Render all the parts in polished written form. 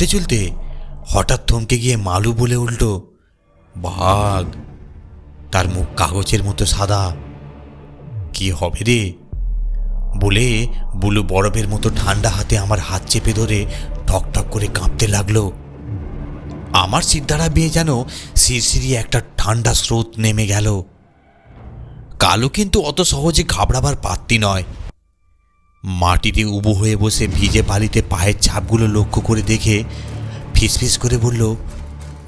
চলতে চলতে হঠাৎ থমকে গিয়ে মালু বলে উঠল, বাঘ। তার মুখ কাগজের মতো সাদা। কি হবে রে বলে বুলু বরফের মতো ঠান্ডা হাতে আমার হাত চেপে ধরে ঠকঠক করে কাঁপতে লাগলো। আমার সিদ্ধারা বেয়ে যেন শিরশিরি একটা ঠান্ডা স্রোত নেমে গেল। কালু কিন্তু অত সহজে ঘাবড়াবার পাত্তি নয়। মাটিতে উবু হয়ে বসে ভিজে বালিতে পায়ের ছাপগুলো লক্ষ্য করে দেখে ফিসফিস করে বলল,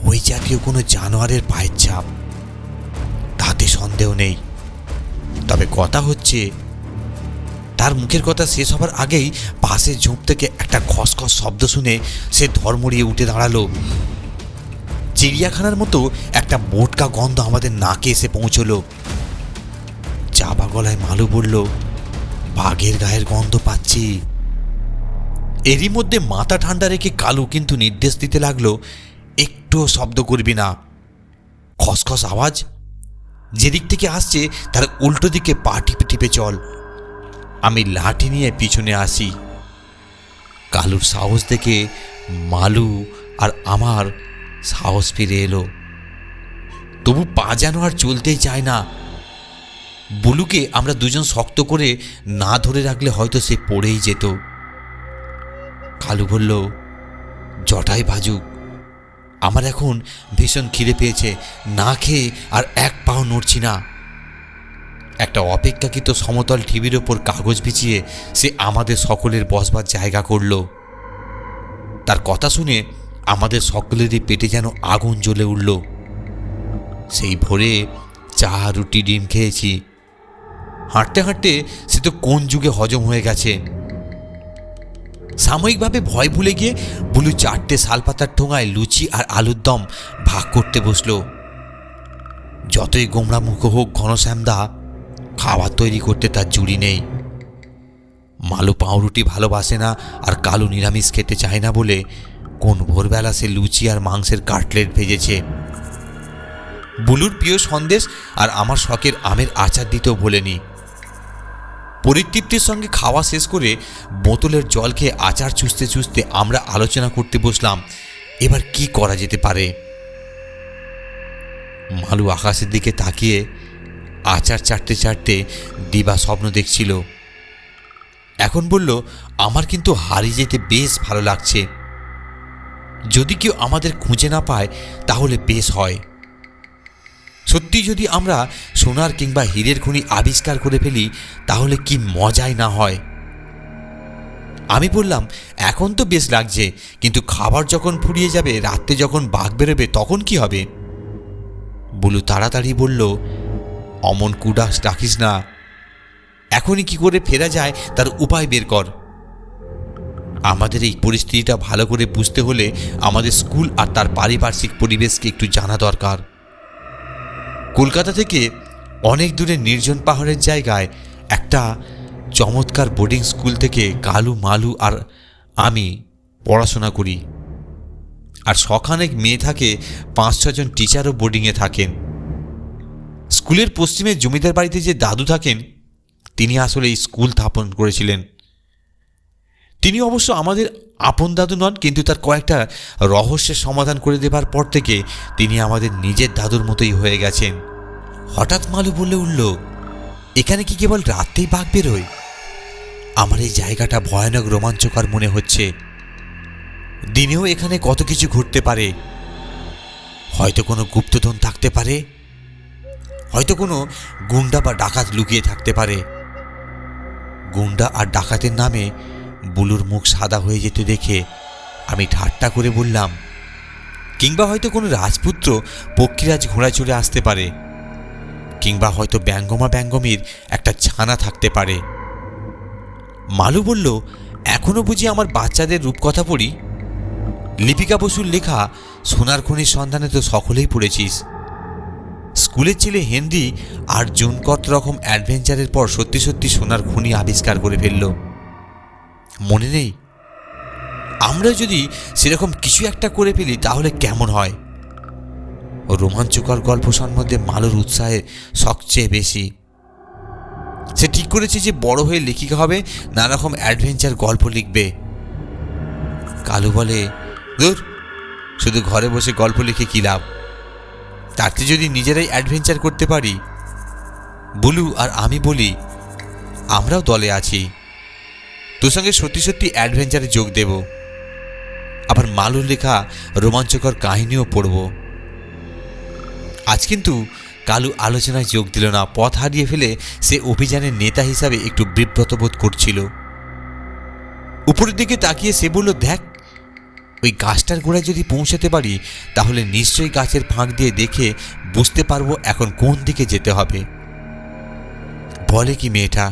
ওই জাতীয় কোনো জানোয়ারের পায়ের ছাপ, তাতে সন্দেহ নেই। তবে কথা হচ্ছে, তার মুখের কথা শেষ হবার আগেই পাশের ঝোপ থেকে একটা খসখস শব্দ শুনে সে ধর্মড়িয়ে উঠে দাঁড়ালো। চিড়িয়াখানার মতো একটা বোটকা গন্ধ আমাদের নাকে এসে পৌঁছলো। চাপা গলায় মালু বলল, বাঘের গায়ের গন্ধ পাচ্ছি। এরই মধ্যে মাথা ঠান্ডা রেখে কালু কিন্তু নির্দেশ দিতে লাগলো, একটুও শব্দ করবি না। খসখস আওয়াজ যেদিক থেকে আসছে তার উল্টো দিকে পা টিপে টিপে চল। আমি লাঠি নিয়ে পিছনে আসি। কালুর সাহস দেখে মালু আর আমার সাহস ফিরে এলো। তবু পা যেন আর চলতেই চায় না। বুলুকে আমরা দুজন শক্ত করে না ধরে রাখলে হয়তো সে পড়েই যেত। কালু বলল, জটাই ভাজুক, আমার এখন ভীষণ খিদে পেয়েছে, না খেয়ে আর এক পাও নড়ছি না। একটা অপেক্ষাকৃত সমতল টিভির ওপর কাগজ বিছিয়ে সে আমাদের সকলের বসবার জায়গা করল। তার কথা শুনে আমাদের সকলেরই পেটে যেন আগুন জ্বলে উঠল। সেই ভোরে চা রুটি ডিম খেয়েছি। হাঁটতে হাঁটতে সে তো কোন যুগে হজম হয়ে গেছে। সাময়িকভাবে ভয় ভুলে গিয়ে বুলু 4টে শালপাতার ঠোঙায় লুচি আর আলুর দম ভাগ করতে বসল। যতই গোমড়া মুখ হোক ঘনশ্যামদা, খাবার তৈরি করতে তার জুড়ি নেই। মালু পাউরুটি ভালোবাসে না আর কালু নিরামিষ খেতে চায় না বলে কোন ভোরবেলা সে লুচি আর মাংসের কাটলেট ভেজেছে। বুলুর প্রিয় সন্দেশ আর আমার শখের আমের আচার দিতেও ভোলেনি। পরিতৃপ্তির সঙ্গে খাওয়া শেষ করে বোতলের জল খেয়ে আচার চুষতে চুষতে আমরা আলোচনা করতে বসলাম, এবার কি করা যেতে পারে। মালু আকাশের দিকে তাকিয়ে আচার চাটতে চাটতে দিবা স্বপ্ন দেখছিল। এখন বলল, আমার কিন্তু হারিয়ে যেতে বেশ ভালো লাগছে। যদি কেউ আমাদের খুঁজে না পায় তাহলে বেশ হয়। সত্যি যদি আমরা সোনার কিংবা হীরের খনি আবিষ্কার করে ফেলি তাহলে কি মজাই না হয়। আমি বললাম, এখন তো বেশ লাগছে, কিন্তু খাবার যখন ফুরিয়ে যাবে, রাত্রে যখন বাঘ বেরোবে, তখন কি হবে? বুলু তাড়াতাড়ি বলল, অমন কুডাস ডাকিস না, এখনই কি করে ফেরা যায় তার উপায় বের কর। আমাদের এই পরিস্থিতিটা ভালো করে বুঝতে হলে আমাদের স্কুল আর তার পারিপার্শ্বিক পরিবেশকে একটু জানা দরকার। কলকাতা থেকে অনেক দূরে নির্জন পাহাড়ের জায়গায় একটা চমৎকার বোর্ডিং স্কুল থেকে কালু, মালু আর আমি পড়াশোনা করি। আর শখানেক মেয়ে থাকে, 5-6 জন টিচারও বোর্ডিংয়ে থাকেন। স্কুলের পশ্চিমে জমিদার বাড়িতে যে দাদু থাকেন, তিনি আসলে এই স্কুল স্থাপন করেছিলেন। তিনি অবশ্য আমাদের আপন দাদু নন, কিন্তু তার কয়েকটা রহস্যের সমাধান করে দেবার পর থেকে তিনি আমাদের নিজের দাদুর মতোই হয়ে গেছেন। হঠাৎ মালু বলে উঠল, এখানে কি কেবল রাতেই বাঘ বেরোয়? আমার এই জায়গাটা ভয়ানক রোমাঞ্চকর মনে হচ্ছে। দিনেও এখানে কত কিছু ঘটতে পারে। হয়তো কোনো গুপ্তধন থাকতে পারে, হয়তো কোনো গুন্ডা বা ডাকাত লুকিয়ে থাকতে পারে। গুন্ডা আর ডাকাতের নামে বুলুর মুখ সাদা হয়ে যেতে দেখে আমি ঠাট্টা করে বললাম, কিংবা হয়তো কোনো রাজপুত্র পক্ষীরাজ ঘোড়ায় চড়ে আসতে পারে, কিংবা হয়তো ব্যঙ্গমা ব্যঙ্গমীর একটা ছানা থাকতে পারে। মালু বলল, এখনো বুঝি আমার বাচ্চাদের রূপকথা পড়ি? লিপিকা বসুর লেখা সোনার খনির সন্ধানে তো সকলেই পড়েছিস। স্কুলের ছেলে হেনরি আর জুন কত রকম অ্যাডভেঞ্চারের পর সত্যি সত্যি সোনার খনি আবিষ্কার করে ফেলল, মনে নেই? আমরা যদি সেরকম কিছু একটা করে ফেলি তাহলে কেমন হয়? রোমাঞ্চকর গল্প সম্বন্ধে মালুর উৎসাহে সবচেয়ে বেশি। সে ঠিক করেছে যে বড় হয়ে লেখিকা হবে, নানা রকম অ্যাডভেঞ্চার গল্প লিখবে। কালু বলে, দূর, শুধু ঘরে বসে গল্প লিখে কী লাভ? তাতে যদি নিজেরাই অ্যাডভেঞ্চার করতে পারি। বুলু আর আমি বলি, আমরাও দলে আছি, তোর সঙ্গে সত্যি সত্যি অ্যাডভেঞ্চারে যোগ দেব, আবার মালুর লেখা রোমাঞ্চকর কাহিনীও পড়ব। আজ কিন্তু কালু আলোচনায় যোগ দিল না। পথ হারিয়ে ফেলে সে অভিযানের নেতা হিসাবে একটু বিব্রত বোধ করছিল। উপরের দিকে তাকিয়ে সে বলল, দেখ, ওই গাছটার গোড়ায় যদি পৌঁছাতে পারি তাহলে নিশ্চয়ই গাছের ফাঁক দিয়ে দেখে বুঝতে পারবো এখন কোন দিকে যেতে হবে। বলে কি মেয়েটা,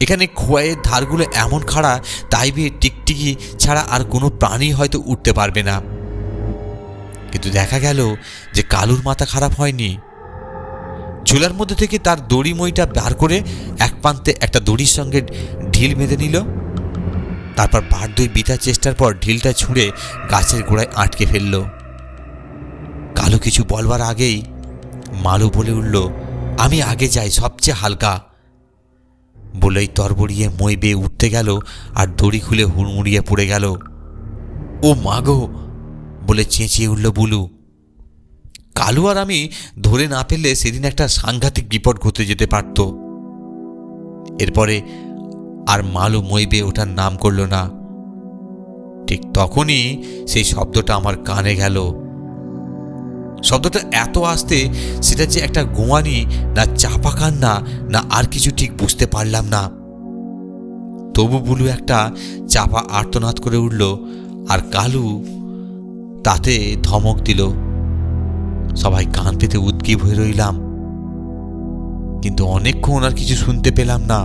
এখানে খোয়াইয়ের ধারগুলো এমন খাড়া, তাই বেয়ে টিকটিকি ছাড়া আর কোনো প্রাণী হয়তো উঠতে পারবে না। কিন্তু দেখা গেল যে কালুর মাথা খারাপ হয়নি। ঝোলার মধ্যে থেকে তার দড়ি মইটা বার করে এক প্রান্তে একটা দড়ির সঙ্গে ঢিল বেঁধে নিল। তারপর বার দুই বিতার চেষ্টার পর ঢিলটা ছুঁড়ে গাছের গোড়ায় আটকে ফেলল। কালু কিছু বলবার আগেই মালু বলে উঠল, আমি আগে যাই, সবচেয়ে হালকা। বলেই তরবড়িয়ে মই বেয়ে উঠতে গেল আর দড়ি খুলে হুড়মুড়িয়ে পড়ে গেল। ও মাগো বলে চেঁচিয়ে উঠল বুলু। কালু আর আমি ধরে না ফেললে সেদিন একটা সাংঘাতিক বিপদ ঘটে যেতে পারত। এরপরে আর মালু মই বেয়ে ওঠার নাম করল না। ঠিক তখনই সেই শব্দটা আমার কানে গেল। শব্দটা এত আস্তে, সেটা যে একটা গোয়ানি না চাপা কান্না না আর কিছু ঠিক বুঝতে পারলাম না। তবু বুলু একটা চাপা আর্তনাদ করে উঠল আর কালু তাতে ধমক দিল। সবাই কান পেতে উদ্গ্রীব হয়ে রইলাম, কিন্তু অনেকক্ষণ আর কিছু শুনতে পেলাম না।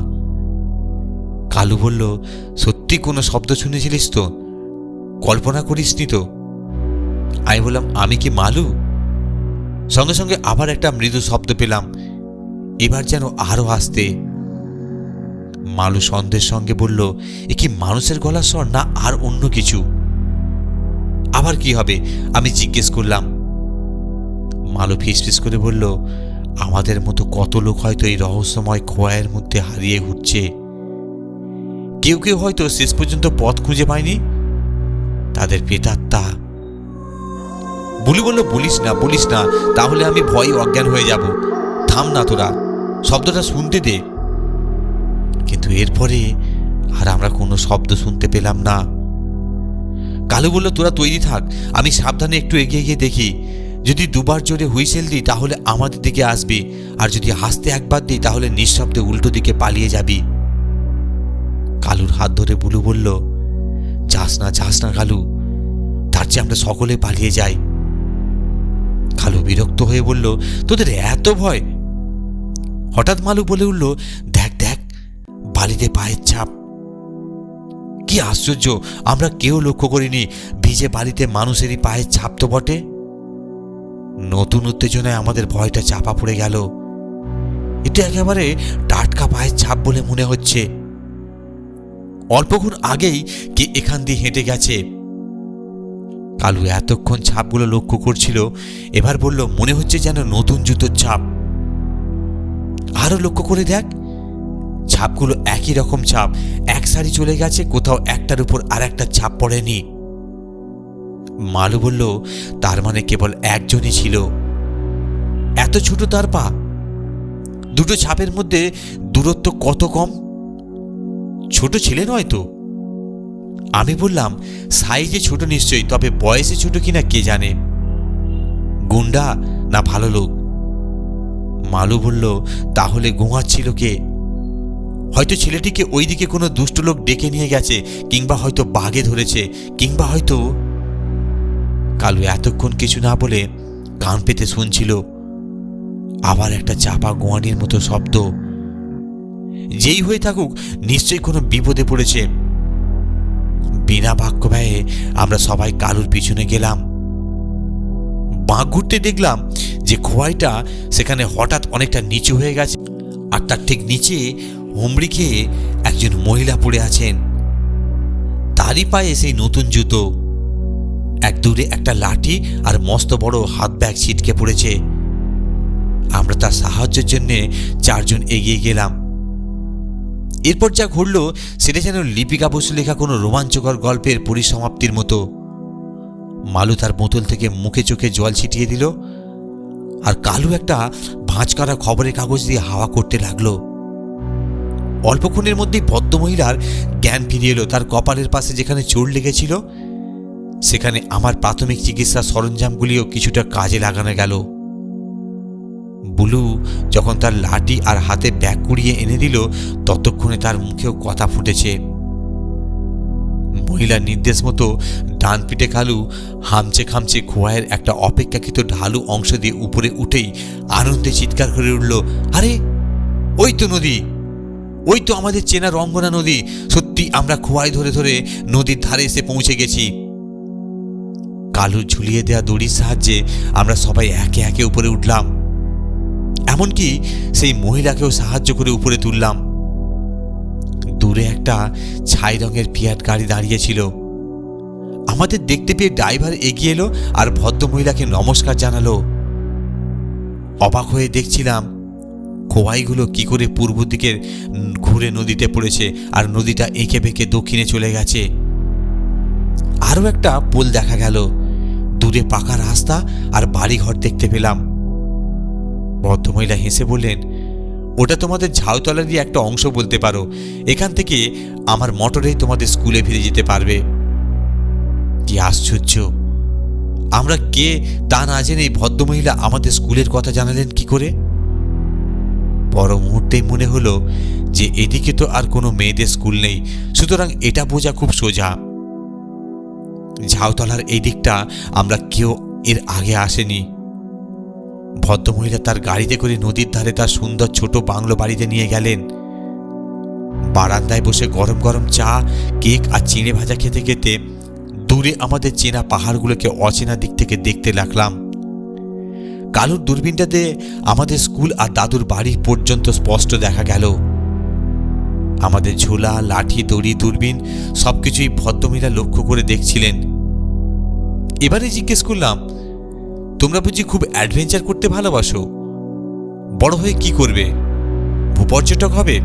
কালু বলল, সত্যি কোনো শব্দ শুনেছিলিস তো? কল্পনা করিসনি তো? আমি বললাম, আমি কি মালু? সঙ্গে সঙ্গে আবার একটা মৃদু শব্দ পেলাম, এবার যেন আরো আসতে। মালু সন্দেহের সঙ্গে বলল, এ কি মানুষের গলার স্বর না আর অন্য কিছু? আবার কি হবে আমি জিজ্ঞেস করলাম। মালু ফিসফিস করে বলল, আমাদের মতো কত লোক হয়তো এই রহস্যময় খোয়াইয়ের মধ্যে হারিয়ে ঘুরছে। কেউ কেউ হয়তো শেষ পর্যন্ত পথ খুঁজে পায়নি, তাদের প্রেতাত্মা। বুলু বলল, বলিস না, তাহলে আমি ভয়ে অজ্ঞান হয়ে যাব। থাম না তোরা, শব্দটা শুনতে দে। কিন্তু এরপরে আর আমরা কোনো শব্দ শুনতে পেলাম না। কালু বলল, তোরা তৈরি থাক, আমি সাবধানে একটু এগিয়ে গিয়ে দেখি। যদি দুবার জোরে হুইসেল দিই তাহলে আমাদের দিকে আসবি, আর যদি হাসতে একবার দিই তাহলে নিঃশব্দে উল্টো দিকে পালিয়ে যাবি। কালুর হাত ধরে বুলু বলল, যাস না কালু, তার চেয়ে আমরা সকলে পালিয়ে যাই। কালু বিরক্ত হয়ে বলল, তোদের এত ভয়? হঠাৎ মালু বলে উঠল, দেখ বালিতে পায়ের ছাপ। কি আশ্চর্য, আমরা কেউ লক্ষ্য করিনি ভিজে বালিতে মানুষেরই পায়ের ছাপ তো বটে। নতুন উত্তেজনায় আমাদের ভয়টা চাপা পড়ে গেল। এটা একেবারে টাটকা পায়ের ছাপ বলে মনে হচ্ছে। অল্পক্ষণ আগেই কে এখান দিয়ে হেঁটে গেছে। কালু এতক্ষণ ছাপগুলো লক্ষ্য করছিল, এবার বলল, মনে হচ্ছে যেন নতুন জুতোর ছাপ। আরো লক্ষ্য করে দেখ, ছাপগুলো একই রকম ছাপ, এক সারি চলে গেছে, কোথাও একটার উপর আর একটা ছাপ পড়েনি। মালু বলল, তার মানে কেবল একজনই ছিল। এত ছোট তার পা, দুটো ছাপের মধ্যে দূরত্ব কত কম। ছোট ছেলে নয় তো? আমি বললাম, সাইজে ছোট নিশ্চয়ই, তবে বয়সে ছোট কিনা কে জানে। গুন্ডা না ভালো লোক? মালু বলল, তাহলে ঘুমাচ্ছিল কে? হয়তো ছেলেটিকে ওইদিকে কোনো দুষ্ট লোক ডেকে নিয়ে গেছে, কিংবা হয়তো বাঘে ধরেছে, কিংবা হয়তো। কালু এতক্ষণ কিছু না বলে কান পেতে শুনছিল। আবার একটা চাপা গোয়ানির মতো শব্দ। যেই হয়ে থাকুক, নিশ্চয়ই কোনো বিপদে পড়েছে। বিনা বাক্য ব্যয়ে আমরা সবাই কালুর পিছনে গেলাম। বাঁক ঘুরতে দেখলাম যে খোয়াইটা সেখানে হঠাৎ অনেকটা নিচু হয়ে গেছে, আর তার ঠিক নিচে হুমড়ি খেয়ে একজন মহিলা পড়ে আছেন। তারই পায়ে সেই নতুন জুতো। এক দূরে একটা লাঠি আর মস্ত বড় হাত ব্যাগ ছিটকে পড়েছে। আমরা তার সাহায্যের জন্য চারজন এগিয়ে গেলাম। এরপর যা ঘটল সেটা যেন লিপিকা বসু লেখা কোনো রোমাঞ্চকর গল্পের পরিসমাপ্তির মতো। মালু তার বোতল থেকে মুখে চোখে জল ছিটিয়ে দিল, আর কালু একটা ভাঁজ করা খবরের কাগজ দিয়ে হাওয়া করতে লাগলো। অল্পক্ষণের মধ্যেই ভদ্রমহিলার জ্ঞান ফিরিয়ে এলো। তার কপালের পাশে যেখানে চোট লেগেছিল সেখানে আমার প্রাথমিক চিকিৎসার সরঞ্জামগুলিও কিছুটা কাজে লাগানো গেল। বুলু যখন তার লাঠি আর হাতে ব্যাগ কুড়িয়ে এনে দিল, ততক্ষণে তার মুখেও কথা ফুটেছে। মহিলার নির্দেশ মতো ডান পিঠে কালু হামচে খামচে খোয়াইয়ের একটা অপেক্ষাকৃত ঢালু অংশ দিয়ে উপরে উঠেই আনন্দে চিৎকার করে উঠল, আরে ওই তো নদী, ওই তো আমাদের চেনা রঙ্গনা নদী। সত্যি আমরা খোয়াই ধরে ধরে নদীর ধারে এসে পৌঁছে গেছি। কালু ঝুলিয়ে দেওয়া দড়ির সাহায্যে আমরা সবাই একে একে উপরে উঠলাম, এমনকি সেই মহিলাকেও সাহায্য করে উপরে তুললাম। দূরে একটা ছাই রঙের ফিয়াট গাড়ি দাঁড়িয়েছিল। আমাদের দেখতে পেয়ে ড্রাইভার এগিয়ে এলো আর ভদ্রমহিলাকে নমস্কার জানালো। অবাক হয়ে দেখছিলাম খোয়াইগুলো কি করে পূর্ব দিকে ঘুরে নদীতে পড়েছে আর নদীটা এঁকে বেঁকে দক্ষিণে চলে গেছে। আরও একটা পোল দেখা গেল, দূরে পাকা রাস্তা আর বাড়িঘর দেখতে পেলাম। ভদ্রমহিলা হেসে বললেন, ওটা তোমাদের ঝাউতলারই একটা অংশ বলতে পারো। এখান থেকে আমার মোটরেই তোমাদের স্কুলে ফিরে যেতে পারবে। কি আশ্চর্য, আমরা কে তা না জেনে ভদ্রমহিলা আমাদের স্কুলের কথা জানালেন কি করে? পর মুহূর্তেই মনে হলো যে এদিকে তো আর কোনো মেয়েদের স্কুল নেই, সুতরাং এটা বোঝা খুব সোজা। ঝাউতলার এই দিকটা আমরা কেউ এর আগে আসেনি। ভদ্রমহিলা তার গাড়িতে করে নদীর ধারে তার সুন্দর ছোট বাংলো বাড়িতে নিয়ে গেলেন। বারান্দায় বসে গরম গরম চা, কেক আর চিড়ে ভাজা খেতে খেতে দূরে আমাদের চেনা পাহাড়গুলোকে অচেনা দিক থেকে দেখতে লাগলাম। কালুর দূরবীনটাতে আমাদের স্কুল আর দাদুর বাড়ি পর্যন্ত স্পষ্ট দেখা গেল। আমাদের ঝোলা, লাঠি, দড়ি, দূরবীন সবকিছুই ভদ্রমহিলা লক্ষ্য করে দেখছিলেন। এবারে জিজ্ঞেস করলাম, তোমরা বুঝি খুব অ্যাডভেঞ্চার করতে ভালোবাসো? বড় হয়ে কি করবে? ভূপর্যটক হবে?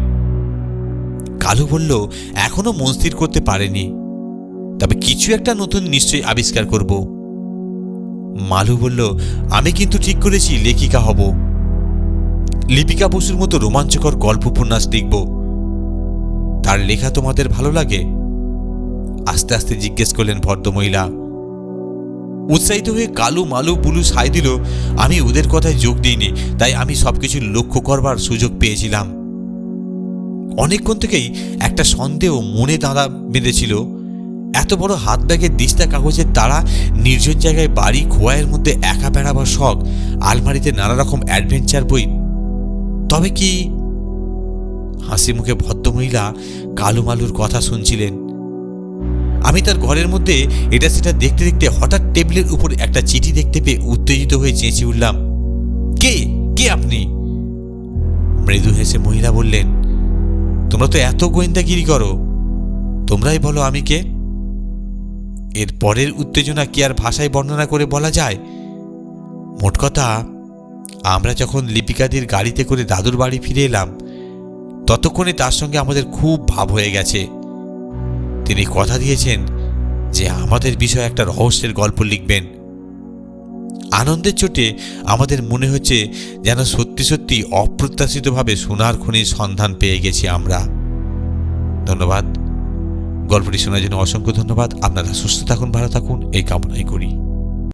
কালু বলল, এখনো মন স্থির করতে পারেনি, তবে কিছু একটা নতুন নিশ্চয়ই আবিষ্কার করব। মালু বলল, আমি কিন্তু ঠিক করেছি লেখিকা হব। লিপিকা বসুর মতো রোমাঞ্চকর গল্প উপন্যাস লিখব। তার লেখা তোমাদের ভালো লাগে? আস্তে আস্তে জিজ্ঞেস করলেন ভদ্রমহিলা। উৎসাহিত হয়ে কালু, মালু, বুলু সায় দিল। আমি ওদের কথায় যোগ দিইনি, তাই আমি সবকিছু লক্ষ্য করবার সুযোগ পেয়েছিলাম। অনেকক্ষণ থেকেই একটা সন্দেহ মনে দাঁড়া বেঁধেছিল, এত বড় হাত ব্যাগের দিস্তা কাগজের তারা, নির্জন জায়গায় বাড়ি, খোয়াইয়ের মধ্যে একা বেড়াবার শখ, আলমারিতে নানা রকম অ্যাডভেঞ্চার বই, তবে কি? হাসি মুখে ভদ্রমহিলা কালু মালুর কথা শুনছিলেন। আমি তার ঘরের মধ্যে এটা সেটা দেখতে দেখতে হঠাৎ টেবিলের উপর একটা চিঠি দেখতে পেয়ে উত্তেজিত হয়ে চেঁচিয়ে উঠলাম, কে কে আপনি? মৃদু হেসে মহিলা বললেন, তোমরা তো এত গোয়েন্দাগিরি করো, তোমরাই বলো আমি কে। এর পরের উত্তেজনা কি আর ভাষায় বর্ণনা করে বলা যায়? মোট কথা, আমরা যখন লিপিকাদির গাড়িতে করে দাদুর বাড়ি ফিরে এলাম, ততক্ষণে তার সঙ্গে আমাদের খুব ভাব হয়ে গেছে। তিনি কথা দিয়েছেন যে আমাদের বিষয়ে একটা রহস্যের গল্প লিখবেন। আনন্দের চোটে আমাদের মনে হচ্ছে যেন সত্যি সত্যি অপ্রত্যাশিতভাবে সোনার খনির সন্ধান পেয়ে গেছি আমরা। ধন্যবাদ। গল্পটি শোনার জন্য অসংখ্য ধন্যবাদ। আপনারা সুস্থ থাকুন, ভালো থাকুন এই কামনাই করি।